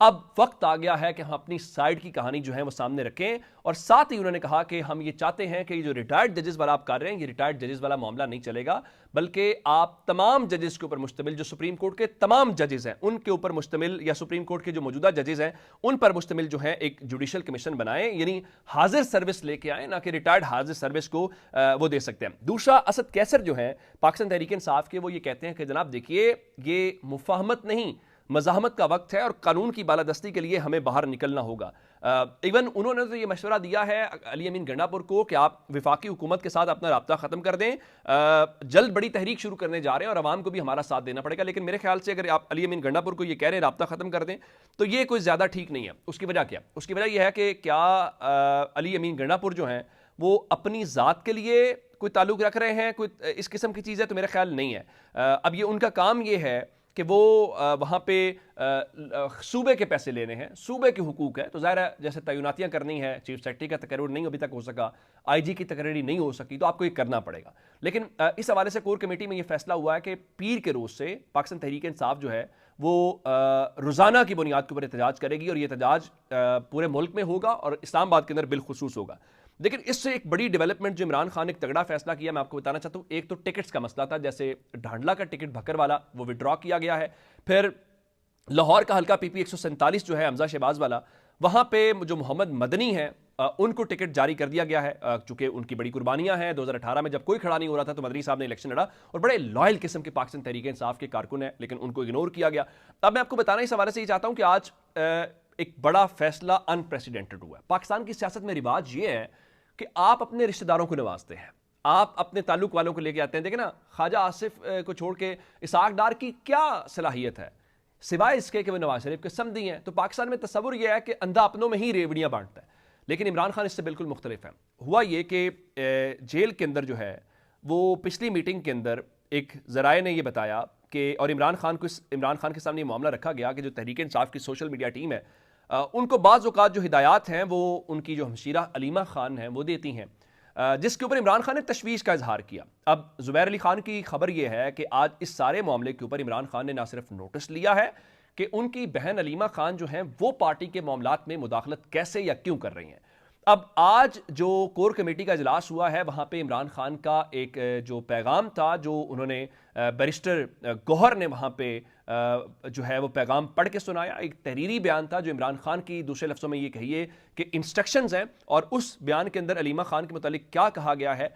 اب وقت آ گیا ہے کہ ہم اپنی سائیڈ کی کہانی جو ہے وہ سامنے رکھیں، اور ساتھ ہی انہوں نے کہا کہ ہم یہ چاہتے ہیں کہ یہ جو ریٹائرڈ ججز والا آپ کر رہے ہیں، یہ ریٹائرڈ ججز والا معاملہ نہیں چلے گا، بلکہ آپ تمام ججز کے اوپر مشتمل، جو سپریم کورٹ کے تمام ججز ہیں ان کے اوپر مشتمل، یا سپریم کورٹ کے جو موجودہ ججز ہیں ان پر مشتمل جو ہے ایک جوڈیشل کمیشن بنائیں، یعنی حاضر سروس لے کے آئیں، نہ کہ ریٹائرڈ حاضر سروس کو وہ دے سکتے ہیں۔ دوسرا، اسد کیسر جو ہے پاکستان تحریک انصاف کے، وہ یہ کہتے ہیں کہ جناب دیکھیے یہ مفاہمت نہیں، مزاحمت کا وقت ہے اور قانون کی بالادستی کے لیے ہمیں باہر نکلنا ہوگا۔ ایون انہوں نے تو یہ مشورہ دیا ہے علی امین گنڈاپور کو کہ آپ وفاقی حکومت کے ساتھ اپنا رابطہ ختم کر دیں، جلد بڑی تحریک شروع کرنے جا رہے ہیں اور عوام کو بھی ہمارا ساتھ دینا پڑے گا، لیکن میرے خیال سے اگر آپ علی امین گنڈاپور کو یہ کہہ رہے ہیں رابطہ ختم کر دیں تو یہ کوئی زیادہ ٹھیک نہیں ہے۔ اس کی وجہ کیا؟ اس کی وجہ یہ ہے کہ کیا علی امین گنڈاپور جو ہیں وہ اپنی ذات کے لیے کوئی تعلق رکھ رہے ہیں، کوئی اس قسم کی چیز ہے؟ تو میرا خیال نہیں ہے۔ اب یہ ان کا کام یہ ہے کہ وہ وہاں پہ صوبے کے پیسے لینے ہیں، صوبے کے حقوق ہے، تو ظاہر ہے جیسے تعیناتیاں کرنی ہے، چیف سیکرٹری کا تقرر نہیں ابھی تک ہو سکا، آئی جی کی تقرری نہیں ہو سکی، تو آپ کو یہ کرنا پڑے گا۔ لیکن اس حوالے سے کور کمیٹی میں یہ فیصلہ ہوا ہے کہ پیر کے روز سے پاکستان تحریک انصاف جو ہے وہ روزانہ کی بنیاد کے اوپر احتجاج کرے گی، اور یہ احتجاج پورے ملک میں ہوگا اور اسلام آباد کے اندر بالخصوص ہوگا۔ لیکن اس سے ایک بڑی ڈیولپمنٹ جو عمران خان نے ایک تگڑا فیصلہ کیا، میں آپ کو بتانا چاہتا ہوں۔ ایک تو ٹکٹس کا مسئلہ تھا، جیسے ڈھانڈلا کا ٹکٹ بھکر والا وہ ودرا کیا گیا ہے، پھر لاہور کا حلقہ پی پی 147 جو ہے حمزہ شہباز والا، وہاں پہ جو محمد مدنی ہیں ان کو ٹکٹ جاری کر دیا گیا ہے، چونکہ ان کی بڑی قربانیاں ہیں۔ 2018 میں جب کوئی کھڑا نہیں ہو رہا تھا تو مدنی صاحب نے الیکشن لڑا اور بڑے لائل قسم کے پاکستان تحریک انصاف کے کارکن ہیں، لیکن ان کو اگنور کیا گیا۔ اب میں آپ کو بتانا اس حوالے سے یہ چاہتا ہوں کہ آج ایک بڑا فیصلہ انپریسیڈنٹڈ ہوا ہے۔ پاکستان کی سیاست میں رواج یہ ہے کہ آپ اپنے رشتہ داروں کو نوازتے ہیں، آپ اپنے تعلق والوں کو لے کے آتے ہیں۔ دیکھیں نا، خواجہ آصف کو چھوڑ کے اسحاق ڈار کی کیا صلاحیت ہے سوائے اس کے کہ وہ نواز شریف کے سمدھی ہیں؟ تو پاکستان میں تصور یہ ہے کہ اندھا اپنوں میں ہی ریوڑیاں بانٹتا ہے، لیکن عمران خان اس سے بالکل مختلف ہے۔ ہوا یہ کہ جیل کے اندر جو ہے وہ پچھلی میٹنگ کے اندر ایک ذرائع نے یہ بتایا کہ، اور عمران خان کے سامنے یہ معاملہ رکھا گیا کہ جو تحریک انصاف کی سوشل میڈیا ٹیم ہے ان کو بعض اوقات جو ہدایات ہیں وہ ان کی جو ہمشیرہ علیمہ خان ہیں وہ دیتی ہیں، جس کے اوپر عمران خان نے تشویش کا اظہار کیا۔ اب زبیر علی خان کی خبر یہ ہے کہ آج اس سارے معاملے کے اوپر عمران خان نے نہ صرف نوٹس لیا ہے کہ ان کی بہن علیمہ خان جو ہیں وہ پارٹی کے معاملات میں مداخلت کیسے یا کیوں کر رہی ہیں۔ اب آج جو کور کمیٹی کا اجلاس ہوا ہے وہاں پہ عمران خان کا ایک جو پیغام تھا، جو انہوں نے بیرسٹر گوہر نے وہاں پہ جو ہے وہ پیغام پڑھ کے سنایا، ایک تحریری بیان تھا جو عمران خان کی دوسرے لفظوں میں یہ کہیے کہ انسٹرکشنز ہیں، اور اس بیان کے اندر علیمہ خان کے متعلق کیا کہا گیا ہے؟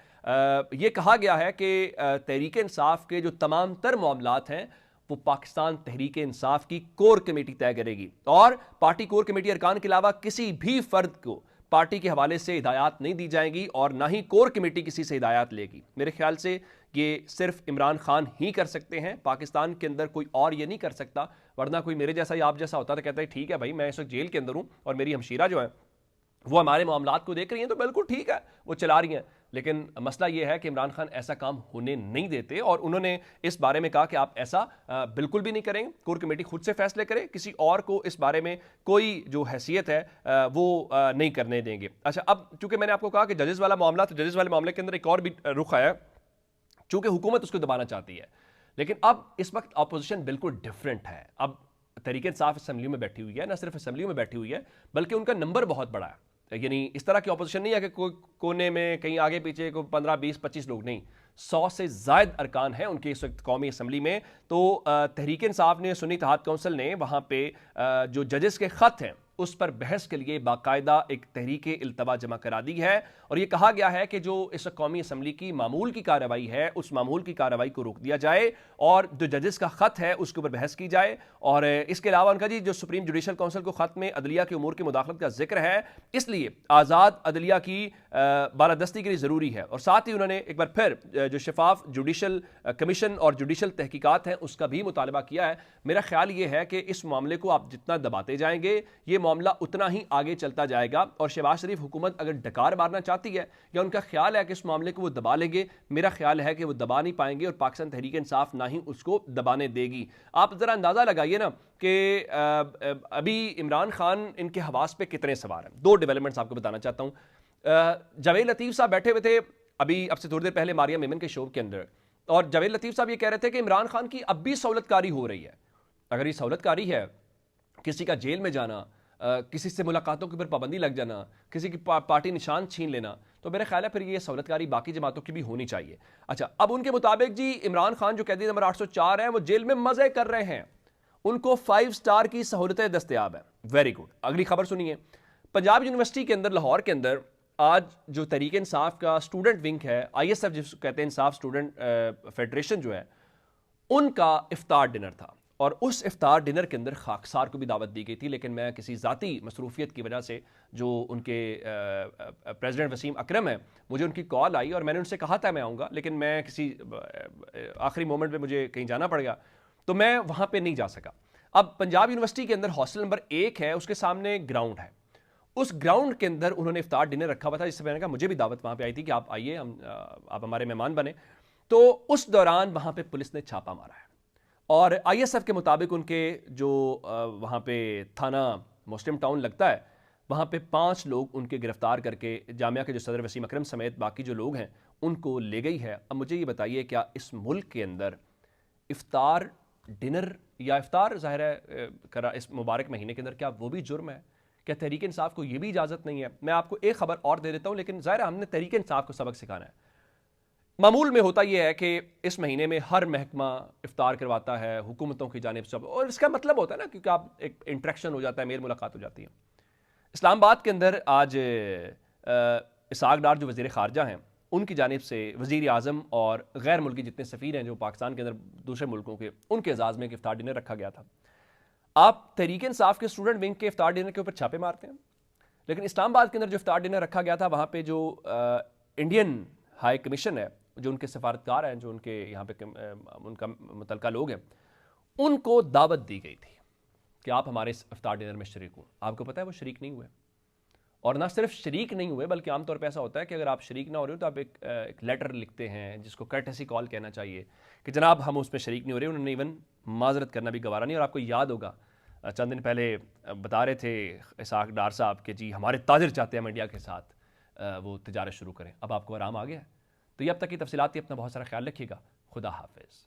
یہ کہا گیا ہے کہ تحریک انصاف کے جو تمام تر معاملات ہیں وہ پاکستان تحریک انصاف کی کور کمیٹی طے کرے گی، اور پارٹی کور کمیٹی ارکان کے علاوہ کسی بھی فرد کو پارٹی کے حوالے سے ہدایات نہیں دی جائیں گی، اور نہ ہی کور کمیٹی کسی سے ہدایات لے گی۔ میرے خیال سے یہ صرف عمران خان ہی کر سکتے ہیں، پاکستان کے اندر کوئی اور یہ نہیں کر سکتا، ورنہ کوئی میرے جیسا یا آپ جیسا ہوتا تو کہتا ہے ٹھیک ہے بھائی میں اس وقت جیل کے اندر ہوں اور میری ہمشیرہ جو ہے وہ ہمارے معاملات کو دیکھ رہی ہیں تو بالکل ٹھیک ہے، وہ چلا رہی ہیں۔ لیکن مسئلہ یہ ہے کہ عمران خان ایسا کام ہونے نہیں دیتے، اور انہوں نے اس بارے میں کہا کہ آپ ایسا بالکل بھی نہیں کریں، کور کمیٹی خود سے فیصلے کرے، کسی اور کو اس بارے میں کوئی جو حیثیت ہے وہ نہیں کرنے دیں گے۔ اچھا، اب چونکہ میں نے آپ کو کہا کہ ججز والا معاملہ، تو ججز والے معاملے کے اندر ایک اور بھی رخ آیا، چونکہ حکومت اس کو دبانا چاہتی ہے، لیکن اب اس وقت اپوزیشن بالکل ڈیفرنٹ ہے۔ اب تحریک انصاف اسمبلیوں میں بیٹھی ہوئی ہے، نہ صرف اسمبلیوں میں بیٹھی ہوئی ہے بلکہ ان کا نمبر بہت بڑا ہے، یعنی اس طرح کی اپوزیشن نہیں ہے کہ کوئی کونے میں کہیں آگے پیچھے کوئی 15 20 25 لوگ نہیں، 100 سے زائد ارکان ہیں ان کے اس وقت قومی اسمبلی میں۔ تو تحریک انصاف نے، سنی اتحاد کونسل نے وہاں پہ جو ججز کے خط ہیں اس پر بحث کے لیے باقاعدہ ایک تحریک التوا جمع کرا دی ہے، اور یہ کہا گیا ہے کہ جو اس قومی اسمبلی کی معمول کی کارروائی ہے اس معمول کی کارروائی کو روک دیا جائے، اور جو ججز کا خط ہے اس کے اوپر بحث کی جائے۔ اور اس کے علاوہ ان کا جو سپریم جوڈیشل کونسل کو خط میں عدلیہ کے امور کی مداخلت کا ذکر ہے، اس لیے آزاد عدلیہ کی بالادستی کے لیے ضروری ہے، اور ساتھ ہی انہوں نے ایک بار پھر جو شفاف جوڈیشل کمیشن اور جوڈیشل تحقیقات ہیں اس کا بھی مطالبہ کیا ہے۔ میرا خیال یہ ہے کہ اس معاملے کو آپ جتنا دباتے جائیں گے یہ معاملہ اتنا ہی آگے چلتا جائے گا، اور شہباز شریف حکومت اگر ڈکار مارنا چاہتی ہے یا ان کا خیال ہے کہ اس معاملے کو وہ دبا لیں گے، میرا خیال ہے کہ وہ دبا نہیں پائیں گے، اور پاکستان تحریک انصاف نہ ہی اس کو دبانے دے گی۔ آپ ذرا اندازہ لگائیے نا کہ ابھی عمران خان ان کے حواس پہ کتنے سوار ہیں۔ دو ڈیولپمنٹس آپ کو بتانا چاہتا ہوں۔ جاوید لطیف صاحب بیٹھے ہوئے تھے ابھی اب سے تھوڑی دیر پہلے ماریا میمن کے شو کے اندر، اور جاوید لطیف صاحب یہ کہہ رہے تھے کہ عمران خان کی اب بھی سہولت کاری ہو رہی ہے۔ اگر یہ سہولت کاری ہے کسی کا جیل میں جانا، کسی سے ملاقاتوں کے اوپر پابندی لگ جانا، کسی کی پارٹی نشان چھین لینا، تو میرا خیال ہے پھر یہ سہولت کاری باقی جماعتوں کی بھی ہونی چاہیے۔ اچھا، اب ان کے مطابق جی عمران خان جو قیدی نمبر 804 ہیں وہ جیل میں مزے کر رہے ہیں، ان کو 5 سٹار کی سہولتیں دستیاب ہیں۔ Very good. اگلی خبر سنیے، پنجاب یونیورسٹی کے اندر، لاہور کے اندر آج جو تحریک انصاف کا اسٹوڈنٹ ونگ ہے، آئی ایس ایف جس کو کہتے ہیں، انصاف اسٹوڈنٹ فیڈریشن جو ہے، ان کا افطار ڈنر تھا، اور اس افطار ڈنر کے اندر خاکسار کو بھی دعوت دی گئی تھی، لیکن میں کسی ذاتی مصروفیت کی وجہ سے، جو ان کے پریزیڈنٹ وسیم اکرم ہیں، مجھے ان کی کال آئی اور میں نے ان سے کہا تھا میں آؤں گا، لیکن میں کسی آخری مومنٹ پہ مجھے کہیں جانا پڑ گیا تو میں وہاں پہ نہیں جا سکا۔ اب پنجاب یونیورسٹی کے اندر ہاسٹل نمبر 1 ہے، اس کے سامنے گراؤنڈ ہے، اس گراؤنڈ کے اندر انہوں نے افطار ڈنر رکھا ہوا تھا، جس سے میں نے کہا مجھے بھی دعوت وہاں پہ آئی تھی کہ آپ آئیے، آپ ہمارے مہمان بنے۔ تو اس دوران وہاں پہ پولیس نے چھاپا مارا ہے، اور آئی ایس ایف کے مطابق ان کے جو وہاں پہ تھانہ مسلم ٹاؤن لگتا ہے، وہاں پہ 5 لوگ ان کے گرفتار کر کے جامعہ کے جو صدر وسیم اکرم سمیت باقی جو لوگ ہیں ان کو لے گئی ہے۔ اب مجھے یہ بتائیے، کیا اس ملک کے اندر افطار ڈنر یا افطار ظاہر ہے کرا اس مبارک مہینے کے اندر، کیا وہ بھی جرم ہے؟ کیا تحریک انصاف کو یہ بھی اجازت نہیں ہے؟ میں آپ کو ایک خبر اور دے دیتا ہوں، لیکن ظاہر ہے ہم نے تحریک انصاف کو سبق سکھانا ہے۔ معمول میں ہوتا یہ ہے کہ اس مہینے میں ہر محکمہ افطار کرواتا ہے حکومتوں کی جانب سے، اور اس کا مطلب ہوتا ہے نا، کیونکہ آپ ایک انٹریکشن ہو جاتا ہے، میل ملاقات ہو جاتی ہے۔ اسلام آباد کے اندر آج اسحاق ڈار جو وزیر خارجہ ہیں، ان کی جانب سے وزیر اعظم اور غیر ملکی جتنے سفیر ہیں جو پاکستان کے اندر دوسرے ملکوں کے، ان کے اعزاز میں ایک افطار ڈنر رکھا گیا تھا۔ آپ تحریک انصاف کے اسٹوڈنٹ ونگ کے افطار ڈنر کے اوپر چھاپے مارتے ہیں، لیکن اسلام آباد کے اندر جو افطار ڈنر رکھا گیا تھا، وہاں پہ جو انڈین ہائی کمیشن ہے، جو ان کے سفارتکار ہیں، جو ان کے یہاں پہ ان کا متعلقہ لوگ ہیں، ان کو دعوت دی گئی تھی کہ آپ ہمارے اس افطار ڈنر میں شریک ہوں۔ آپ کو پتہ ہے وہ شریک نہیں ہوئے، اور نہ صرف شریک نہیں ہوئے بلکہ عام طور پہ ایسا ہوتا ہے کہ اگر آپ شریک نہ ہو رہے ہو تو آپ ایک لیٹر لکھتے ہیں، جس کو کرٹسی کال کہنا چاہیے، کہ جناب ہم اس میں شریک نہیں ہو رہے۔ انہوں نے ایون معذرت کرنا بھی گوارا نہیں، اور آپ کو یاد ہوگا چند دن پہلے بتا رہے تھے اسحاق ڈار صاحب کہ جی ہمارے تاجر چاہتے ہیں ہم انڈیا کے ساتھ وہ تجارت شروع کریں۔ اب آپ کو آرام آ گیا ہے؟ تو یہ اب تک کی تفصیلات تھی، اپنا بہت سارا خیال رکھیے گا، خدا حافظ۔